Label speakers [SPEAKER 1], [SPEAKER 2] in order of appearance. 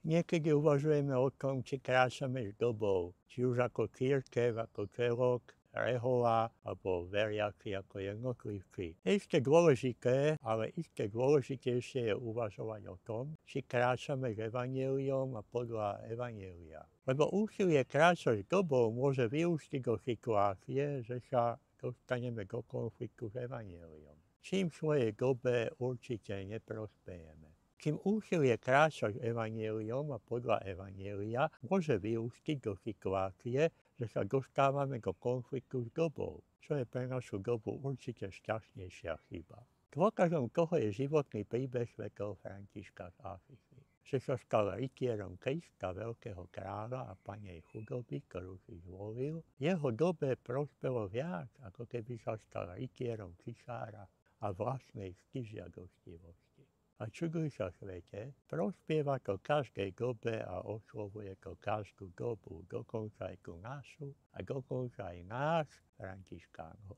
[SPEAKER 1] Niekedy uvažujeme o tom, či kráčame s dobou, či už ako cirkev, ako celok, rehoľa, alebo veriaci ako jednotlivci. Ešte dôležité, ale ešte dôležitejšie je uvažovať o tom, či kráčame s evanjeliom a podľa evanjelia. Lebo úsilie kráčať s dobou môže vyústiť do situácie, že sa dostaneme do konfliktu s evanjeliom. Čím svojej dobe určite neprospejeme. Kým úsilie kráčať evanjeliom a podľa evanjelia môže vyústiť do situácie, že sa dostávame do konfliktu s dobou, čo je pre našu dobu určite šťastnejšia chyba. Dôkazom toho je životný príbeh svätého Františka z Asizi, že sa stal rytierom Krista, veľkého kráľa a panej chudoby, ktorú si zvolil. Jeho dobe prospelo viac, ako keby sa stal rytierom cisára a vlastnej ctižiadostivosti. A čuduj sa svete, prospieva to každej dobe a oslovuje to každú dobu, dokonca aj tú našu a dokonca aj nás, Františkánov.